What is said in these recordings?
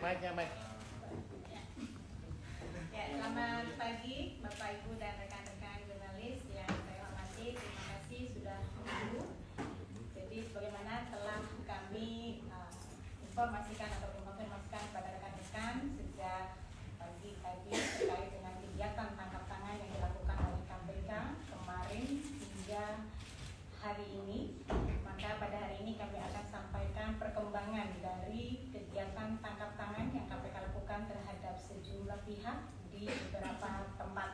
Mic. Ya, selamat pagi Bapak Ibu dan rekan-rekan jurnalis yang saya hormati. Terima kasih sudah menunggu. Jadi sebagaimana telah kami informasikan atau mengonfirmasikan kepada rekan-rekan sejak pagi tadi terkait dengan kegiatan tangkap tangan yang dilakukan oleh KPK kemarin hingga hari ini, maka pada hari ini kami akan sampaikan perkembangan dari kegiatan tangkap tangan yang KPK lakukan terhadap sejumlah pihak di beberapa tempat.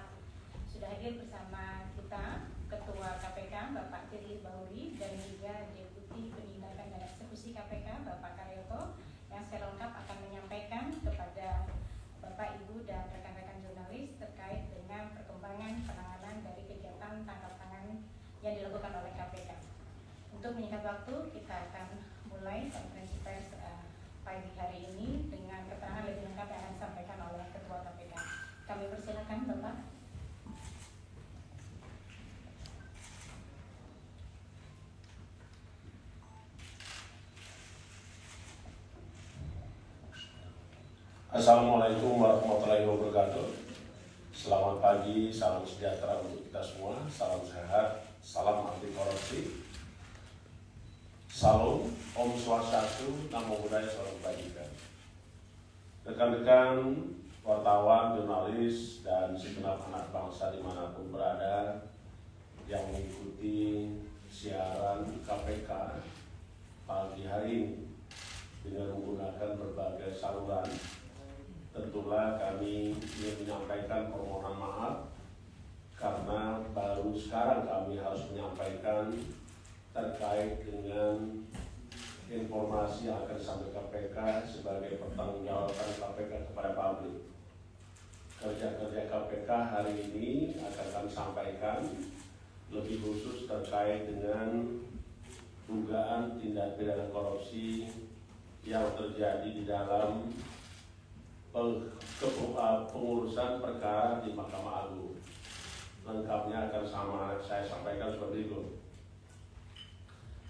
Sudah hadir bersama kita Ketua KPK Bapak Firly Bahuri dan juga Deputi Penindakan dan Eksekusi KPK Bapak Karyoto yang secara lengkap akan menyampaikan kepada Bapak Ibu dan rekan-rekan jurnalis terkait dengan perkembangan penanganan dari kegiatan tangkap tangan yang dilakukan oleh KPK. Untuk menyingkat waktu, kita akan mulai konferensi pers pagi hari ini dengan keterangan lebih lengkap yang akan disampaikan oleh Ketua KPK. Kami persilakan Bapak. Assalamualaikum warahmatullahi wabarakatuh. Selamat pagi, salam sejahtera untuk kita semua, salam sehat, salam anti korupsi. Salam, Om Swastiastu, Namo Buddhaya, salam kebajikan. Rekan-rekan wartawan, jurnalis, dan segenap anak bangsa dimanapun berada yang mengikuti siaran KPK pagi hari ini dengan menggunakan berbagai saluran. Tentulah kami ingin menyampaikan permohonan maaf karena baru sekarang kami harus menyampaikan terkait dengan informasi yang akan disampaikan KPK sebagai pertanggungjawaban KPK kepada publik. Kerja-kerja KPK hari ini akan kami sampaikan lebih khusus terkait dengan dugaan tindak pidana korupsi yang terjadi di dalam pengurusan perkara di Mahkamah Agung. Lengkapnya akan saya sampaikan seperti itu.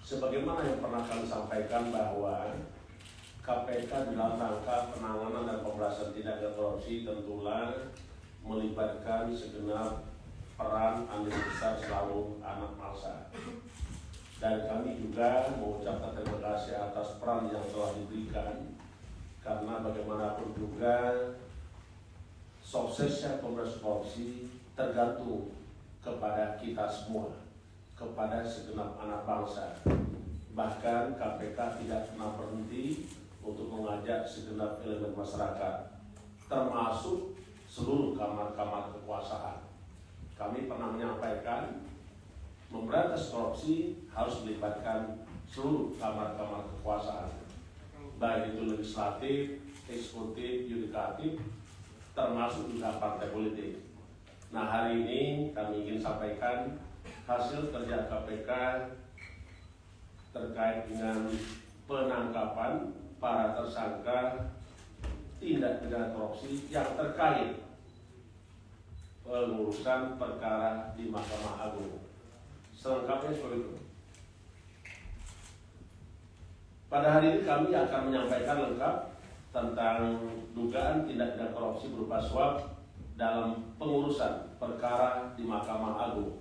Sebagaimana yang pernah kami sampaikan bahwa KPK dalam rangka penanganan dan pemberantasan tindak pidana korupsi tentulah melibatkan segenap peran andil besar selalu anak bangsa. Dan kami juga mengucapkan terima kasih atas peran yang telah diberikan, karena bagaimanapun juga suksesnya pemberantasan korupsi tergantung kepada kita semua, kepada segenap anak bangsa. Bahkan KPK tidak pernah berhenti untuk mengajak segenap elemen masyarakat, termasuk seluruh kamar-kamar kekuasaan. Kami pernah menyampaikan memberantas korupsi harus melibatkan seluruh kamar-kamar kekuasaan, baik itu legislatif, eksekutif, yudikatif, termasuk juga partai politik. Nah, hari ini kami ingin sampaikan hasil kerja KPK terkait dengan penangkapan para tersangka tindak pidana korupsi yang terkait pengurusan perkara di Mahkamah Agung. Selengkapnya seperti itu. Pada hari ini kami akan menyampaikan lengkap tentang dugaan tindak pidana korupsi berupa suap dalam pengurusan perkara di Mahkamah Agung.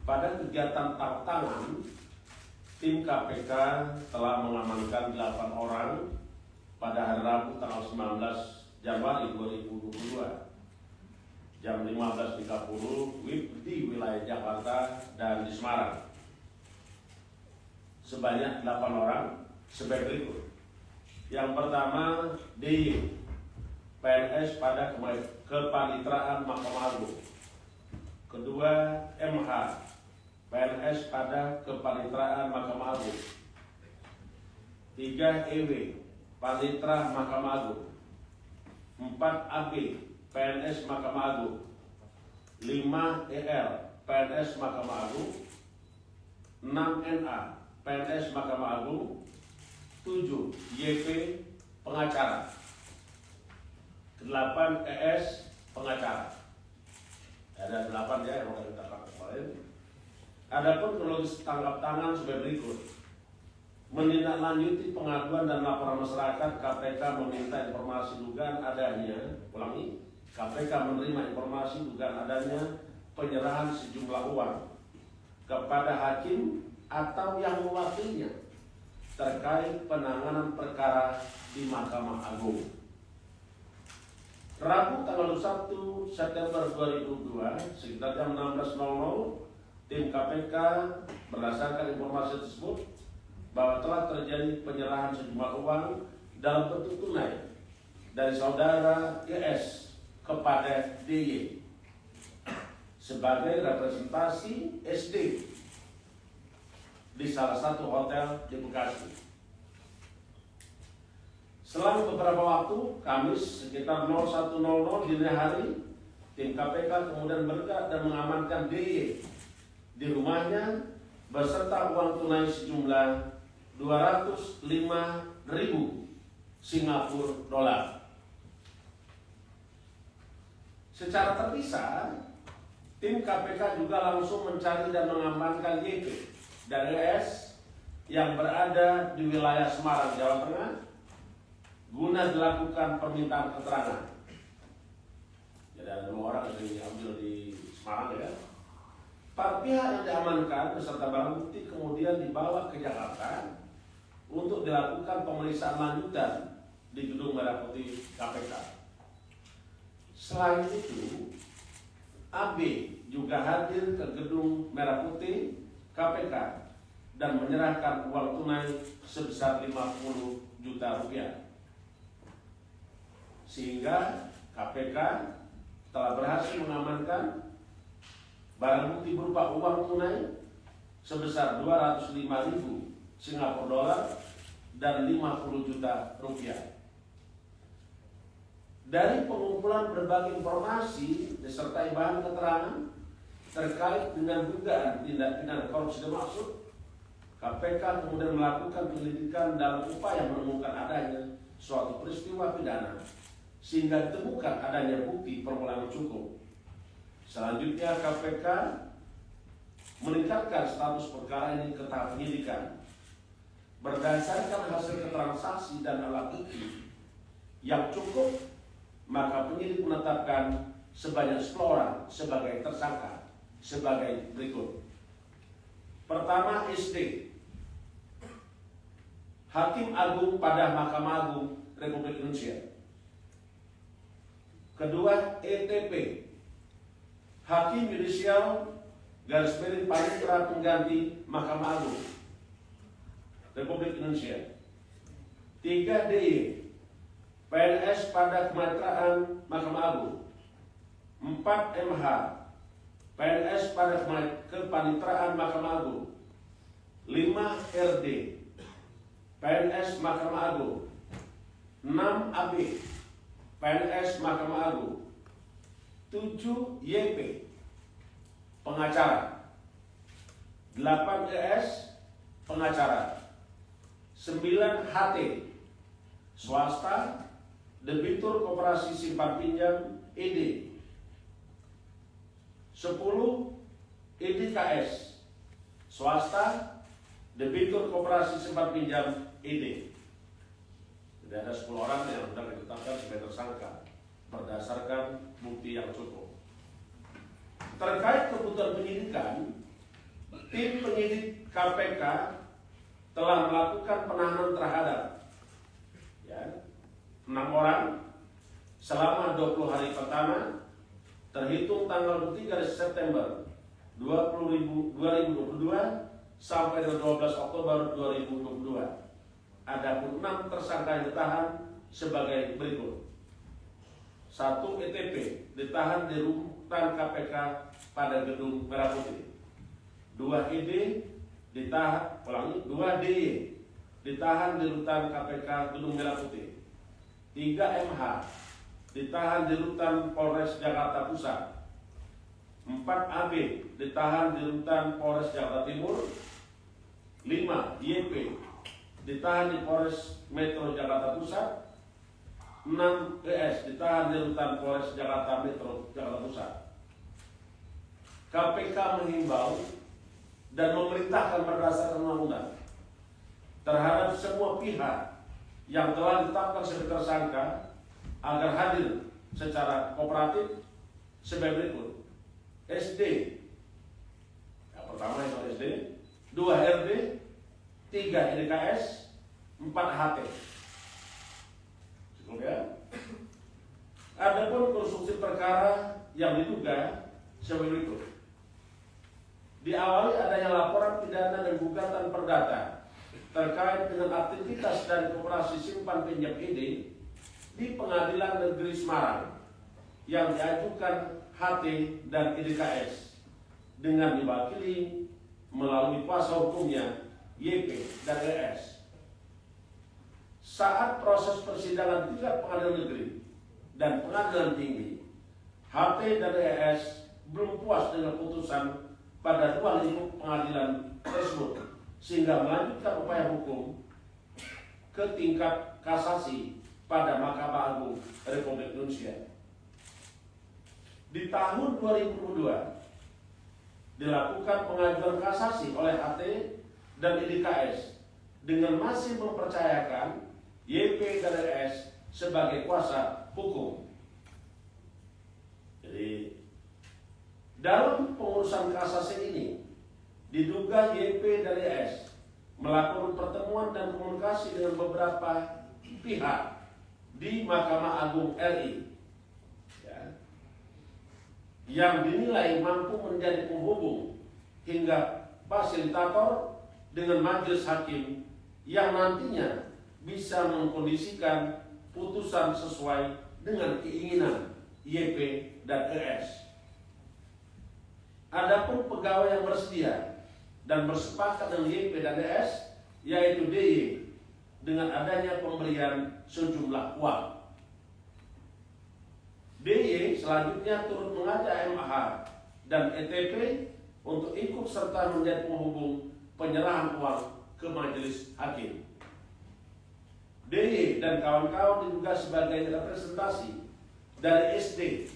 Pada kegiatan tangkap tangan, tim KPK telah mengamankan 8 orang pada hari Rabu tanggal 19 Januari 2022 jam 15.30 di wilayah Jakarta dan di Semarang. Sebanyak 8 orang sebagai berikut. Yang pertama, DY, PNS pada Kepanitraan Mahkamah Agung. Kedua, MH, PNS pada Kepanitraan Mahkamah Agung. 3, EW, Panitra Mahkamah Agung. 4, AB, PNS Mahkamah Agung. 5, EL, PNS Mahkamah Agung. 6, NA, PNS Mahkamah Agung. 7, YP, pengacara. 8, ES, pengacara. Ada 8 ya yang akan kita tangkap kemarin. Adapun kronologis tangkap tangan sebagai berikut. menindaklanjuti pengaduan dan laporan masyarakat, KPK meminta informasi dugaan adanya, KPK menerima informasi dugaan adanya penyerahan sejumlah uang kepada hakim atau yang mewakilnya terkait penanganan perkara di Mahkamah Agung. Rabu tanggal 1 September 2002 sekitar jam 16.00, tim KPK berdasarkan informasi tersebut bahwa telah terjadi penyerahan sejumlah uang dalam bentuk tunai dari saudara YS kepada DY sebagai representasi SD di salah satu hotel di Bekasi. Selang beberapa waktu, Kamis sekitar 01.00 dini hari, tim KPK kemudian bergerak dan mengamankan DY di rumahnya beserta uang tunai sejumlah 205.000 Singapura dolar. Secara terpisah, tim KPK juga langsung mencari dan mengamankan YP dan ES yang berada di wilayah Semarang, Jawa Tengah guna dilakukan permintaan keterangan. Jadi ada 2 orang yang diambil di Semarang ya. Para pihak yang diamankan beserta barang bukti kemudian dibawa ke Jakarta untuk dilakukan pemeriksaan lanjutan di Gedung Merah Putih KPK. Selain itu, AB juga hadir ke Gedung Merah Putih KPK dan menyerahkan uang tunai sebesar 50 juta rupiah. Sehingga KPK telah berhasil mengamankan barang bukti berupa uang tunai sebesar 205.000 Singapura dolar dan 50 juta rupiah. Dari pengumpulan berbagai informasi disertai bahan keterangan terkait dengan dugaan tindak pidana korupsi dimaksud, KPK kemudian melakukan penyelidikan dalam upaya menemukan adanya suatu peristiwa pidana sehingga ditemukan adanya bukti permulaan cukup. Selanjutnya KPK meningkatkan status perkara ini ke tahap penyidikan berdasarkan hasil keterangan saksi dan alat bukti yang cukup. Maka penyidik menetapkan sebanyak 10 orang sebagai tersangka sebagai berikut. Pertama, SD, Hakim Agung pada Mahkamah Agung Republik Indonesia. Kedua, ETP, Hakim Yudisial _ Panitera Pengganti Mahkamah Agung Republik Indonesia. 3, DY, PNS pada Kematraan Mahkamah Agung. 4, MH, PNS pada Kepanitraan Mahkamah Agung. 5, RD, PNS Mahkamah Agung. 6, AB, PNS Mahkamah Agung. 7, YP, pengacara. 8, ES, pengacara. 9, HT, swasta, debitur koperasi simpan pinjam ED. 10, EDKS, swasta, debitur koperasi simpan pinjam ED. Jadi ada 10 orang yang sudah ditetapkan sebagai tersangka berdasarkan bukti yang cukup. Terkait kebutuhan penyidikan, tim penyidik KPK telah melakukan penahanan terhadap 6 orang selama 20 hari pertama terhitung tanggal 3 September 2022 sampai 12 Oktober 2022. Adapun 6 tersangka yang ditahan sebagai berikut. 1, ETP ditahan di rutan KPK pada Gedung Merah Putih. 2, ED ditahan, 2, DY ditahan di rutan KPK Gedung Merah Putih. 3, MH ditahan di rutan Polres Jakarta Pusat. 4, AB ditahan di rutan Polres Jakarta Timur. 5, YP ditahan di Polres Metro Jakarta Pusat. 6, ES ditahan di rutan Polres Jakarta Metro Jakarta Pusat. KPK menghimbau dan memerintahkan berdasarkan undang-undang terhadap semua pihak yang telah ditetapkan sebagai tersangka agar hadir secara kooperatif sebagai berikut. SD, yang pertama itu SD, 2 RD, 3 IDKS, 4 HT. Cukup ya? Adapun konstruksi perkara yang diduga sebagai berikut. Diawali adanya laporan pidana dan gugatan perdata terkait dengan aktivitas dari Koperasi Simpan Pinjam ID di Pengadilan Negeri Semarang yang diajukan HT dan IDKS dengan diwakili melalui kuasa hukumnya YP dan ES. Saat proses persidangan tingkat pengadilan negeri dan pengadilan tinggi, HT dan ES belum puas dengan putusan pada 2 lingkup pengadilan tersebut sehingga melanjutkan upaya hukum ke tingkat kasasi pada Mahkamah Agung Republik Indonesia. Di tahun 2022 dilakukan pengajuan kasasi oleh HT dan IDKS dengan masih mempercayakan YP dan ES sebagai kuasa hukum. Jadi dalam pengurusan kasasi ini diduga YP dan ES melakukan pertemuan dan komunikasi dengan beberapa pihak di Mahkamah Agung RI yang dinilai mampu menjadi penghubung hingga fasilitator dengan majelis hakim yang nantinya bisa mengkondisikan putusan sesuai dengan keinginan YP dan ES. Adapun pegawai yang bersedia dan bersepakat dengan YP dan ES yaitu DY dengan adanya pemberian sejumlah uang. DY selanjutnya turut mengajak MH dan ETP untuk ikut serta menjadi penghubung penyerahan uang ke majelis hakim. DY dan kawan-kawan diduga sebagai representasi dari SD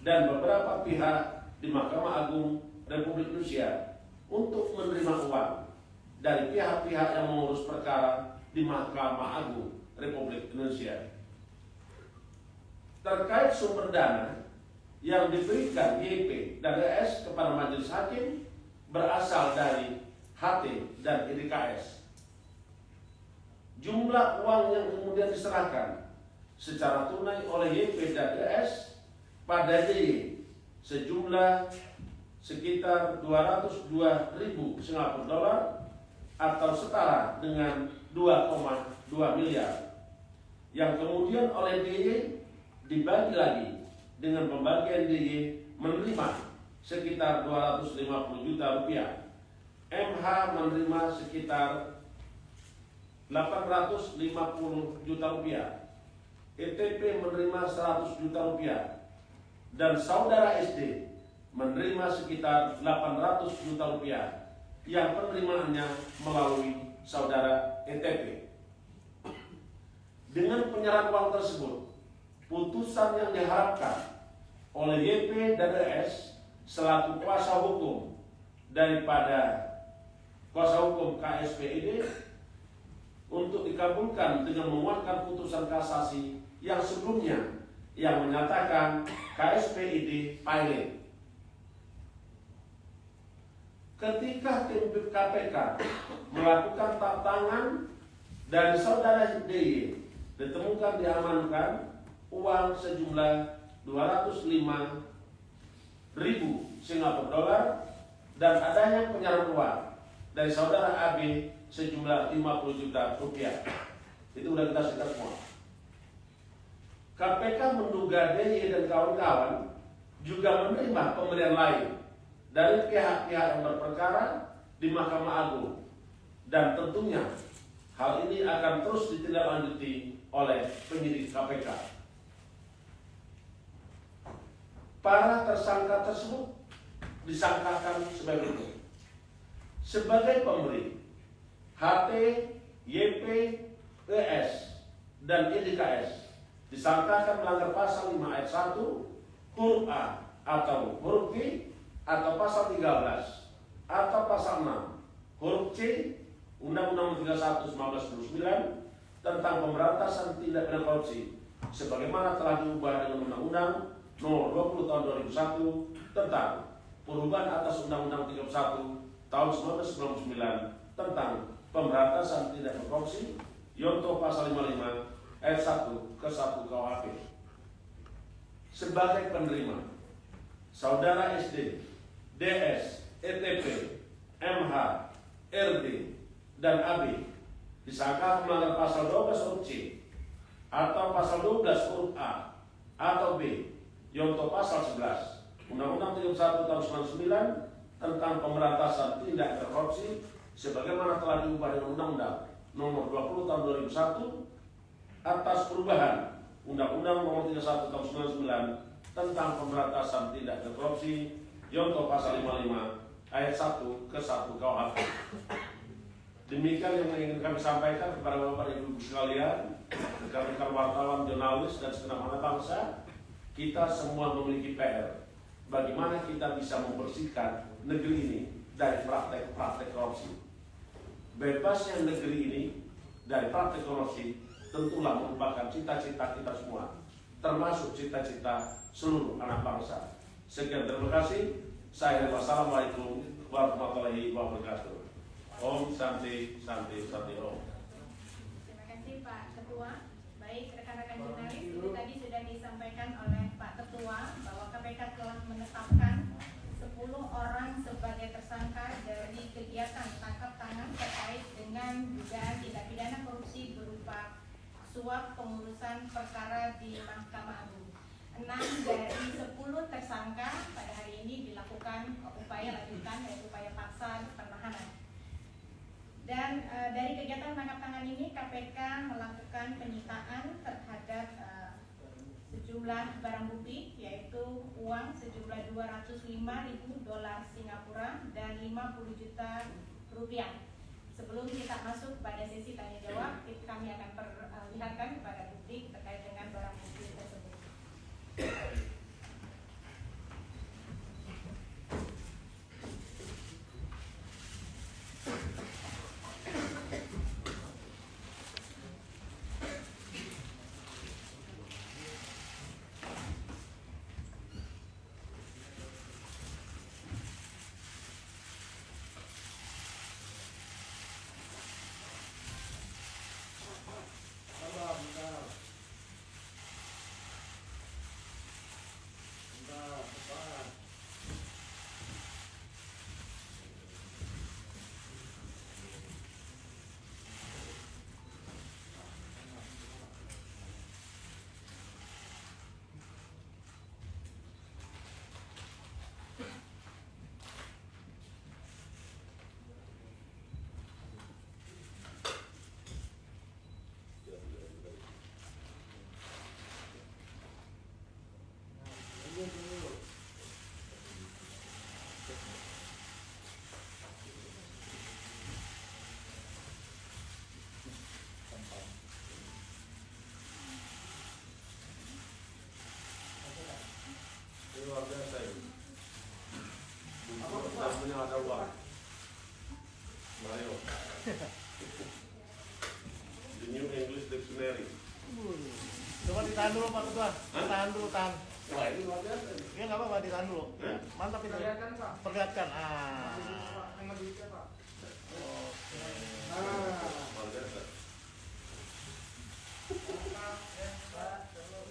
dan beberapa pihak di Mahkamah Agung Republik Indonesia untuk menerima uang dari pihak-pihak yang mengurus perkara di Mahkamah Agung Republik Indonesia. Terkait sumber dana yang diberikan YP dan ES kepada majelis hakim berasal dari HT dan IDKS. Jumlah uang yang kemudian diserahkan secara tunai oleh YP dan ES pada DY sejumlah sekitar 202.000 Singapura dolar atau setara dengan 2,2 miliar yang kemudian oleh DY dibagi lagi dengan pembagian DY menerima sekitar 250 juta rupiah, MH menerima sekitar 850 juta rupiah, ETP menerima 100 juta rupiah, dan saudara SD menerima sekitar 800 juta rupiah yang penerimaannya melalui saudara ETP. Dengan penyerahan uang tersebut, putusan yang diharapkan oleh YP dan ES selaku kuasa hukum daripada kuasa hukum KSPID untuk dikabulkan dengan menguatkan putusan kasasi yang sebelumnya yang menyatakan KSPID pilot. Ketika tim KPK melakukan tap tangan dari saudara DY, ditemukan diamankan uang sejumlah 205.000 Singapura dolar dan adanya penyerahan uang dari saudara AB sejumlah 50 juta rupiah. Itu sudah kita sekat semua. KPK menduga DY dan kawan-kawan juga menerima pemberian lain dari pihak-pihak yang berperkara di Mahkamah Agung, dan tentunya hal ini akan terus ditindaklanjuti oleh penyidik KPK. Para tersangka tersebut disangkakan sebagai berikut. Sebagai pemberi, HT, YP, ES, dan IDKS disangkakan melanggar pasal 5 ayat 1 huruf A atau huruf B atau pasal 13 atau pasal 6 huruf C Undang-Undang 31 1999 tentang pemberantasan tindak pidana korupsi sebagaimana telah diubah dengan Undang-Undang Nomor 20 Tahun 2001 tentang perubahan atas Undang-Undang 31 Tahun 1999 tentang pemberantasan tindak pidana korupsi Yonto pasal 55 ayat 1 ke 1 KUHP. Sebagai penerima, saudara SD, DS, ETP, MH, RD, dan AB disangka melanggar pasal 12 huruf C atau pasal 12 huruf A atau B Yonto pasal 11 Undang-Undang 31 tahun 99 tentang pemberantasan tindak pidana korupsi sebagaimana telah diubah dengan Undang-Undang Nomor 20 tahun 2001 atas perubahan Undang-Undang Nomor 31 tahun 99 tentang pemberantasan tindak pidana korupsi Yonto pasal 55 ayat 1 ke 1 KUHP. Demikian yang ingin kami sampaikan kepada Bapak Ibu sekalian, rekan-rekan wartawan, jurnalis, dan segenap anak bangsa. Kita semua memiliki PR. Bagaimana kita bisa membersihkan negeri ini dari praktek-praktek korupsi. Bebasnya negeri ini dari praktek korupsi tentulah merupakan cita-cita kita semua, termasuk cita-cita seluruh anak bangsa. Sekian, terima kasih. Wassalamualaikum warahmatullahi wabarakatuh. Om Santi Santi Santi Om. Terima kasih Pak Ketua. Baik rekan-rekan jurnalis, itu tadi sudah disampaikan oleh Pak Ketua bahwa KPK telah menetapkan 10 orang sebagai tersangka dari kegiatan tangkap tangan terkait dengan dugaan tindak pidana korupsi berupa suap pengurusan perkara di Mahkamah Agung. 6 dari 10 tersangka pada hari ini dilakukan upaya lanjutan yaitu upaya paksa penahanan. Dan dari kegiatan tangkap tangan ini KPK melakukan penyitaan terhadap sejumlah barang bukti yaitu uang sejumlah 205.000 dolar Singapura dan 50 juta rupiah. Sebelum kita masuk pada sesi tanya jawab, kami akan perlihatkan kepada publik terkait dengan barang bukti tersebut. Luar biasa ini. Buku ada uang. Melayu. The New English Dictionary. Coba ditahan dulu Pak Ketua. Tahan dulu, tahan. Wah, ini luar biasa ini. Ya nggak apa-apa, ditahan dulu. Mantap itu. Perlihatkan Pak. Perlihatkan. Sama duitnya Pak. Oke. Luar biasa.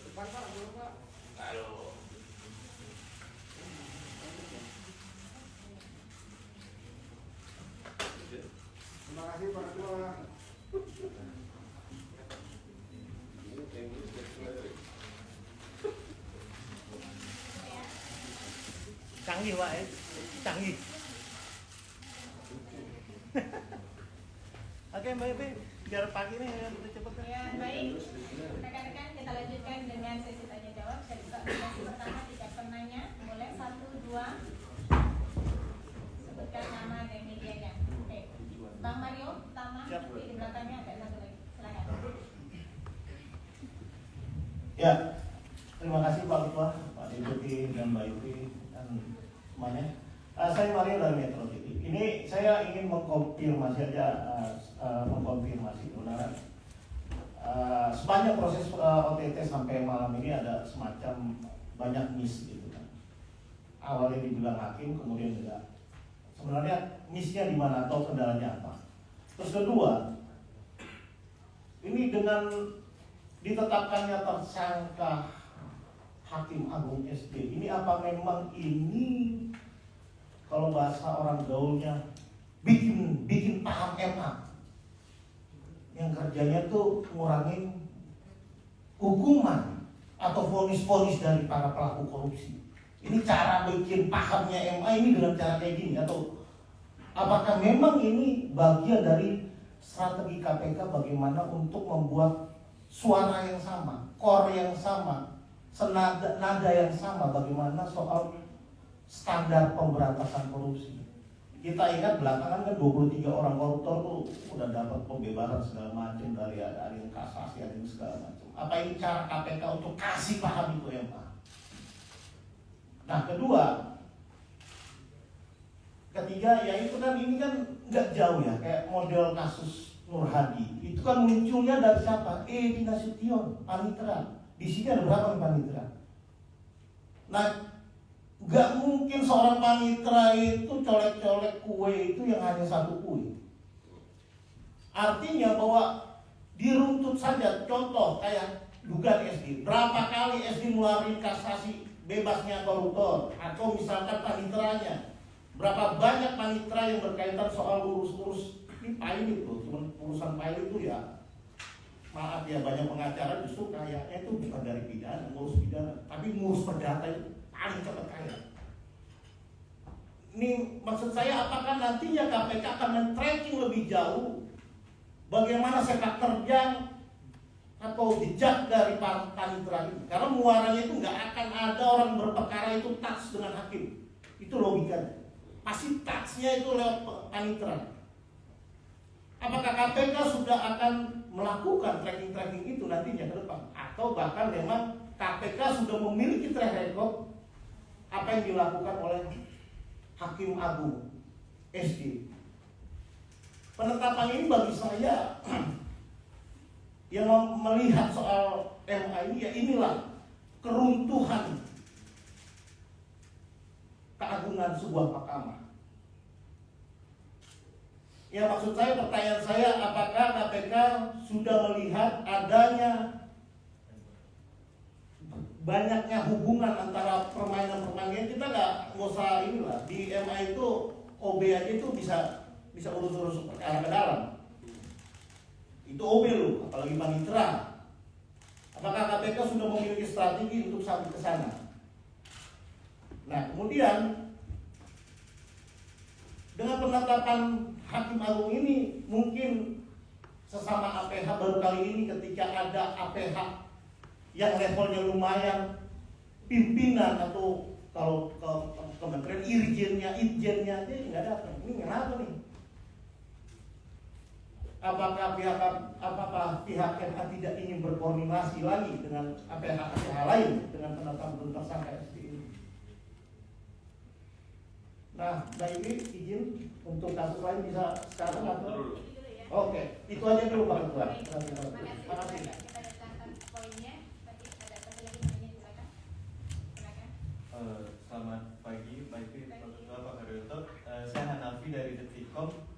Depan Pak, dulu Pak. Aduh. Terima kasih Pak Ketua. New English Dictionary. Canggih Pak, canggih. Oke Mbak Evi, biar pagi nih lebih cepat. Ya, baik. Rekan-rekan, kita lanjutkan dengan sesi tanya jawab. Saya buka sesi pertama, 3 penanya. Mulai 1, 2. Sebutkan nama dan medianya. Oke. Bang Mario, pertama. Siap. Nanti di belakangnya ada satu lagi. Silakan. Ya, terima kasih Pak Ketua, Pak Deputi dan Mbak Ivi dan semuanya. Saya Mario dari Metro TV. Ini saya ingin mengkonfirmasi aja, mengkonfirmasi kebenaran. Sepanjang proses OTT sampai malam ini ada semacam banyak miss gitu kan. Awalnya dibilang hakim, kemudian tidak. Sebenarnya missnya di mana atau kendalanya apa? Terus kedua, ini dengan ditetapkannya tersangka Hakim Agung SD, ini apa memang ini kalau bahasa orang gaulnya bikin paham MA yang kerjanya tuh ngurangin hukuman atau vonis-vonis dari para pelaku korupsi? Ini cara bikin pahamnya MA ini dengan cara kayak gini, atau apakah memang ini bagian dari strategi KPK bagaimana untuk membuat suara yang sama, core yang sama, nada yang sama bagaimana soal standar pemberantasan korupsi? Kita ingat belakangan kan 23 orang koruptor tuh udah dapat pembebasan segala macam, dari ada yang kasasi, ada yang segala macam. Apa ini cara KPK untuk kasih paham itu MA? Nah, ketiga ya itu kan, ini kan nggak jauh ya, kayak model kasus Nur Hadi. Itu kan munculnya dari siapa? Edi Nasution, panitera. Di sini ada berapa nih panitera? Nah, nggak mungkin seorang panitera itu colek-colek kue itu yang hanya satu kue. Artinya bahwa diruntut saja, contoh kayak dugaan SD. Berapa kali SD ngeluarin kasasi bebasnya koruptor, atau misalkan paniteranya? Berapa banyak panitera yang berkaitan soal urus-urus ini pilot tuh, cuman urusan pilot itu ya, maaf ya, banyak pengacara justru kayaknya itu bukan dari pidana, ngurus pidana, tapi ngurus perdata itu paling cepat kaya. Ini maksud saya, apakah nantinya KPK akan men-tracking lebih jauh bagaimana sepak terjang atau jejak dari para panitera ini? Karena muaranya itu nggak akan ada orang berperkara itu touch dengan hakim, itu logikanya. Pasti touch-nya itu lewat panitera. Apakah KPK sudah akan melakukan tracking-tracking itu nantinya ke depan? Atau bahkan memang KPK sudah memiliki track record apa yang dilakukan oleh Hakim Agung SD? Penetapan ini bagi saya yang melihat soal MA ini, ya inilah keruntuhan keagungan sebuah mahkamah. Ya, maksud saya, pertanyaan saya, apakah KPK sudah melihat adanya banyaknya hubungan antara permainan-permainan? Kita nggak usah inilah, di MA itu OB aja itu bisa urus-urus perkara ke dalam. Itu OB loh, apalagi panitera. Apakah KPK sudah memiliki strategi untuk sampai ke sana? Nah, kemudian dengan penetapan Hakim Agung ini, mungkin sesama APH baru kali ini ketika ada APH yang levelnya lumayan, pimpinan atau kalau ke kementerian irjennya aja nggak dapat. Ini kenapa nih? Apakah pihak MA tidak ingin berkoordinasi lagi dengan APH lain dengan penetapan tersangka SD ini? Nah, Mbak Iwi izin untuk kasus lain bisa sekarang atau? Oke, itu aja dulu Pak Ketua. Terima kasih. Kita datangkan poinnya. Tadi ada satu lagi poinnya, silakan. Silakan. Selamat pagi, Pak Iwi, Pak Ketua, Pak Karyoto. Saya Hanafi dari Detikcom.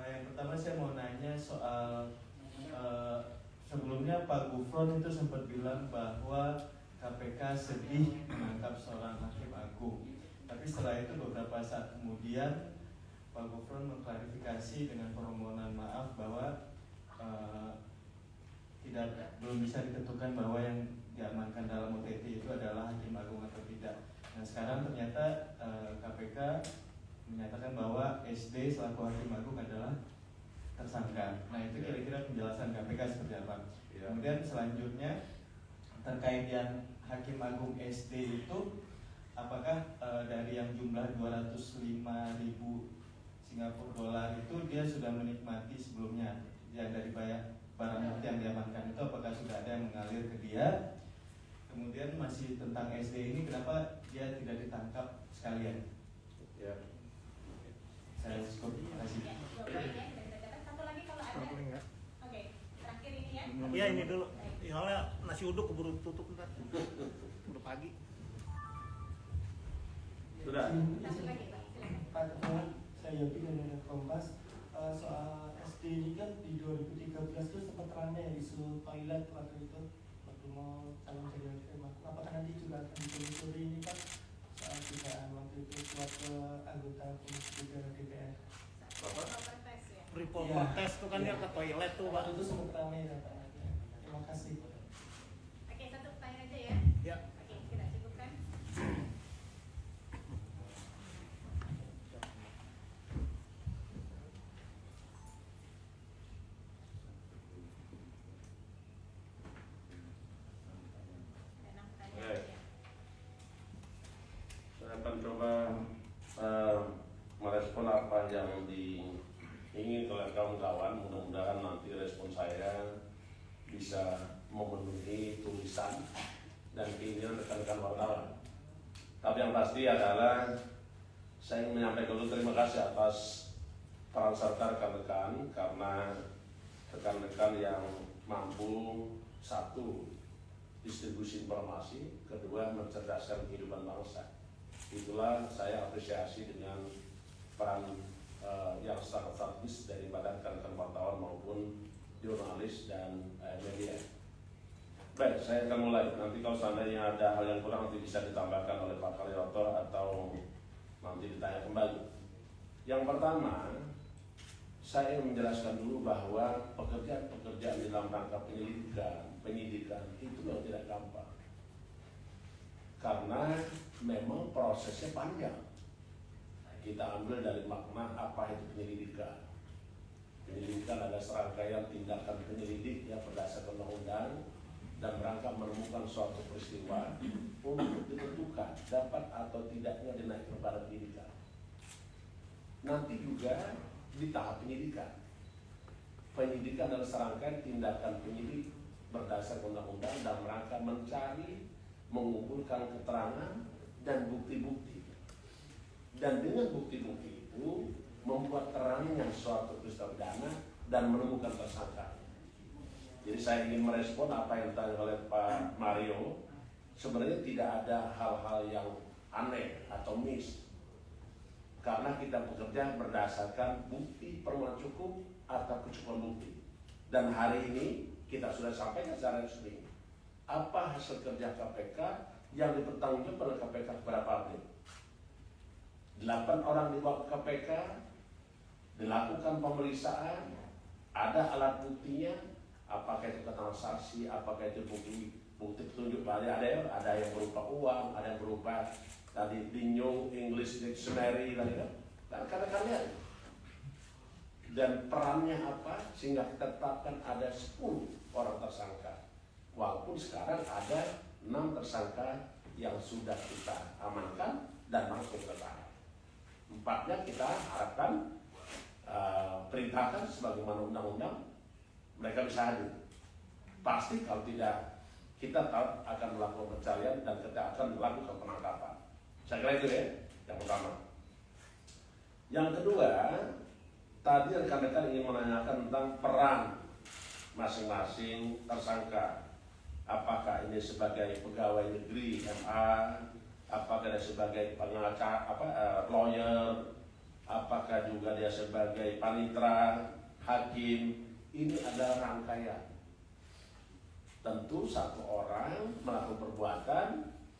Yang pertama saya mau nanya soal sebelumnya Pak Gufron itu sempat bilang bahwa KPK sedih menangkap seorang hakim agung. Tapi setelah itu beberapa saat kemudian Pak Gufron mengklarifikasi dengan permohonan maaf bahwa belum bisa ditentukan bahwa yang diamankan dalam OTT itu adalah hakim agung atau tidak. Nah, sekarang ternyata KPK menyatakan bahwa SD selaku hakim agung adalah tersangka. Nah, itu kira-kira penjelasan KPK seperti apa? Kemudian selanjutnya terkait yang hakim agung SD itu, apakah dari yang jumlah 205.000 Singapura dolar itu dia sudah menikmati sebelumnya, yang dari barang bukti yang diamankan itu apakah sudah ada yang mengalir ke dia? Kemudian masih tentang SD ini, kenapa dia tidak ditangkap sekalian? Ya. Saya cukup, terima kasih. Ya, cukup baik ya. Dan kita catat satu lagi kalau ada. Oke, terakhir ini ya. Iya ini dulu. Baik. Soalnya nasi uduk keburu tutup ntar. Udah pagi. Sudah. Satu lagi Pak, silakan. Pak Ketua, saya Yopi dari Kompas. Soal SD ini kan di 2013 itu sempat ramai isu toilet waktu itu waktu mau calon jadi wakil makmum. Apakah nanti juga akan ditelusuri ini Pak soal dugaan waktu itu suap ke anggota Komisi 3 DPR? Propertes ya. Report Iya. tes tuh kan dia ke toilet tuh Pak. Waktu itu sempat ramai ya Pak. Terima kasih. Oke, satu pertanyaan aja ya. Ya. Oke, kita cukupkan. Enam pertanyaan Baik. ya. Saya akan coba merespon apa yang diingin oleh kawan-kawan. Mudah-mudahan nanti respon saya bisa memenuhi tulisan dan keinginan rekan-rekan wartawan. Tapi yang pasti adalah saya ingin menyampaikan dulu terima kasih atas peran serta rekan-rekan, karena rekan-rekan yang mampu, satu, distribusi informasi, kedua, mencerdaskan kehidupan bangsa. Itulah saya apresiasi dengan peran yang sangat strategis daripada rekan-rekan wartawan maupun jurnalis dan media. Baik, saya akan mulai. Nanti kalau seandainya ada hal yang kurang nanti bisa ditambahkan oleh Pak Kalioto atau nanti ditanya kembali. Yang pertama, saya ingin menjelaskan dulu bahwa pekerjaan-pekerjaan di dalam rangka penyidikan itu yang tidak gampang. Karena memang prosesnya panjang. Kita ambil dari makna apa itu penyelidikan. Penyelidikan adalah serangkaian tindakan penyelidik yang berdasarkan undang-undang dan berangka menemukan suatu peristiwa untuk ditentukan dapat atau tidaknya dinaikkan pada penyidikan. Nanti juga di tahap penyidikan. Penyidikan adalah serangkaian tindakan penyidik berdasarkan undang-undang dan berangka mencari, mengumpulkan keterangan dan bukti-bukti. Dan dengan bukti-bukti itu membuat terangnya suatu peristiwa pidana dan menemukan tersangka. Jadi saya ingin merespon apa yang ditanya oleh Pak Mario. Sebenarnya tidak ada hal-hal yang aneh atau miss, karena kita bekerja berdasarkan bukti permulaan cukup atau kecukupan bukti. Dan hari ini kita sudah sampaikan secara resmi apa hasil kerja KPK yang dipertanggungjawabkan oleh KPK kepada publik. 8 orang dibawa ke KPK, dilakukan pemeriksaan, ada alat buktinya, apakah itu keterangan saksi, apakah itu bukti petunjuk, ada yang berupa uang, ada yang berupa tadi Binyo English Dictionary tadi kan, kata-kata dan perannya apa sehingga kita tetapkan ada 10 orang tersangka, walaupun sekarang ada 6 tersangka yang sudah kita amankan dan langsung tertahan. 4-nya kita harapkan perintahkan sebagaimana undang-undang mereka bisa hadir. Pasti kalau tidak kita akan melakukan pencarian dan kita akan melakukan penangkapan. Saya kira itu ya yang pertama. Yang kedua, tadi rekan-rekan ingin menanyakan tentang peran masing-masing tersangka. Apakah ini sebagai pegawai negeri MA, apakah dia sebagai pengacara, lawyer, apakah juga dia sebagai panitera, hakim. Ini adalah rangkaian. Tentu satu orang melakukan perbuatan,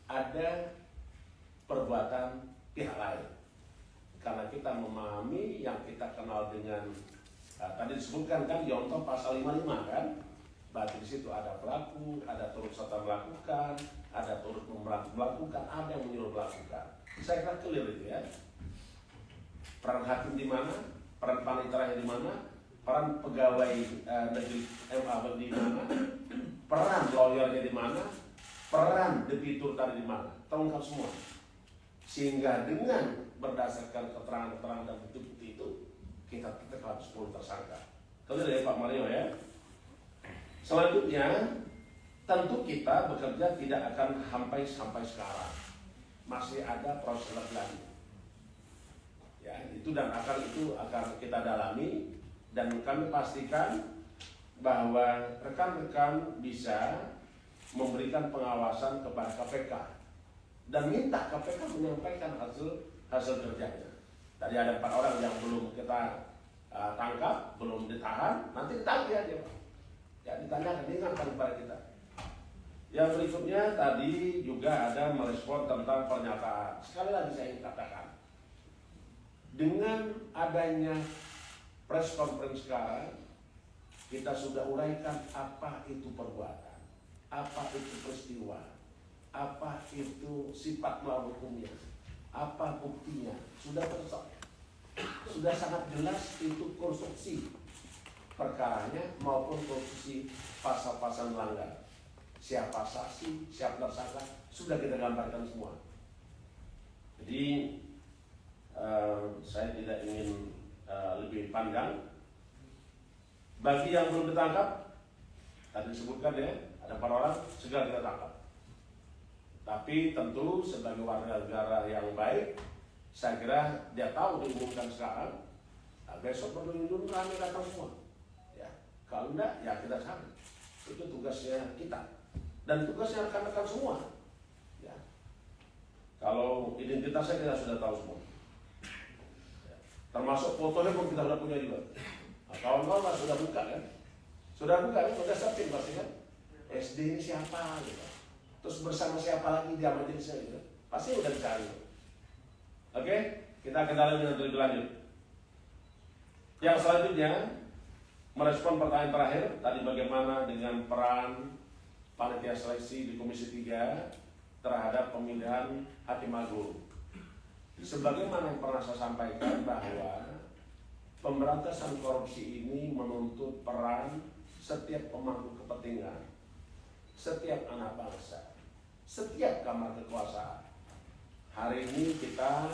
ada perbuatan pihak lain. Karena kita memahami yang kita kenal dengan tadi disebutkan kan Yonto pasal 55 kan. Berarti di situ ada pelaku, ada turut serta melakukan, ada turut melakukan, ada yang menyuruh melakukan. Saya kira clear itu ya. Peran hakim di mana, peran panitera di mana, peran pegawai negeri MA di mana, peran lawyernya di mana, peran debitur tadi di mana, terungkap semua. Sehingga dengan berdasarkan keterangan-keterangan dan bukti-bukti itu kita tetapkan 10 tersangka. Clear ya Pak Mario ya. Selanjutnya, tentu kita bekerja tidak akan sampai sekarang. Masih ada proses lebih lanjut. Ya, itu dan akan kita dalami dan kami pastikan bahwa rekan-rekan bisa memberikan pengawasan kepada KPK dan minta KPK menyampaikan hasil kerjanya. Tadi ada 4 orang yang belum kita tangkap, belum ditahan, nanti ditagih aja Pak. Ya, ditanyakan, ingatkan kepada kita. Yang berikutnya tadi juga ada merespon tentang pernyataan. Sekali lagi saya ingin katakan, dengan adanya press conference sekarang, kita sudah uraikan apa itu perbuatan, apa itu peristiwa, apa itu sifat melawan hukumnya, apa buktinya, sudah sudah sangat jelas itu konstruksi perkaranya maupun konstruksi pasal-pasal melanggar. Siapa saksi, siapa tersangka, sudah kita gambarkan semua. Jadi saya tidak ingin lebih panjang. Bagi yang belum ditangkap, tadi disebutkan ya, ada 4 orang, segera kita tangkap. Tapi tentu sebagai warga negara yang baik, saya kira dia tahu diumumkan sekarang, besok berduyun-duyun kami datang semua. Ya, kalau enggak, ya kita cari. Itu tugasnya kita dan tugasnya rekan-rekan semua. Ya. Kalau identitasnya kita sudah tahu semua. Ya. Termasuk fotonya pun kita sudah punya juga. Nah, kawan-kawan sudah buka kan? Sudah buka kan? Sudah searching pasti kan? SD ini siapa? Gitu. Terus bersama siapa lagi dia majelisnya gitu. Pasti udah dicari. Oke, kita akan dalami lebih lanjut. Yang selanjutnya merespon pertanyaan terakhir tadi, bagaimana dengan peran panitia seleksi di Komisi 3 terhadap pemilihan Hakim Agung. Sebagaimana yang pernah saya sampaikan bahwa pemberantasan korupsi ini menuntut peran setiap pemangku kepentingan, setiap anak bangsa, setiap kamar kekuasaan. Hari ini kita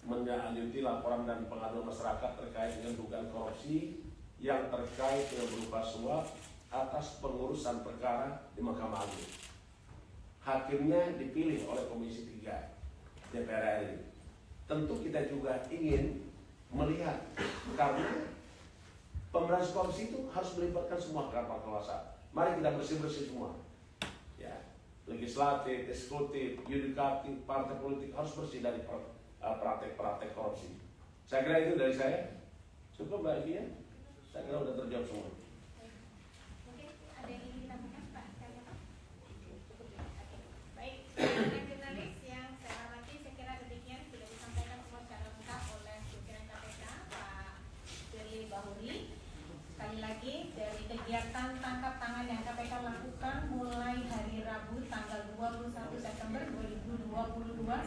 menindaklanjuti laporan dan pengaduan masyarakat terkait dengan dugaan korupsi yang terkait dengan berupa suap atas pengurusan perkara di Mahkamah Agung. Hakimnya dipilih oleh Komisi 3 DPR RI. Tentu kita juga ingin melihat, karena pemberantasan korupsi itu harus melibatkan semua kamar kekuasaan. Mari kita bersih-bersih semua. Ya, legislatif, eksekutif, yudikatif, partai politik harus bersih dari praktek-praktek korupsi. Saya kira itu dari saya. Cukup Mbak Evia? Saya kira sudah terjawab semua. Mungkin ada yang ingin ditambahkan Pak? Baik, rekan jurnalis yang saya hormati, saya kira demikian sudah disampaikan semua secara lengkap oleh pimpinan KPK Pak Firly Bahuri. Sekali lagi, dari kegiatan tangkap tangan yang KPK lakukan mulai hari Rabu tanggal 21 September 2022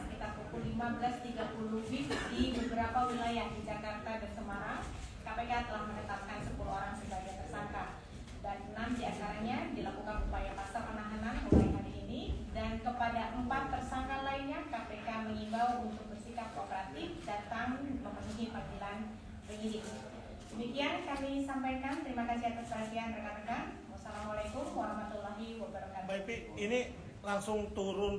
sekitar pukul 15.30 WIB di beberapa wilayah di Jakarta dan Semarang, KPK telah menetapkan 10 orang sebagai tersangka dan 6 diantaranya dilakukan upaya pasar penahanan mulai hari ini, dan kepada 4 tersangka lainnya KPK mengimbau untuk bersikap kooperatif datang memenuhi panggilan penyidik. Demikian kami sampaikan. Terima kasih atas perhatian rekan-rekan. Wassalamualaikum warahmatullahi wabarakatuh. Mbak Ipi, ini langsung turun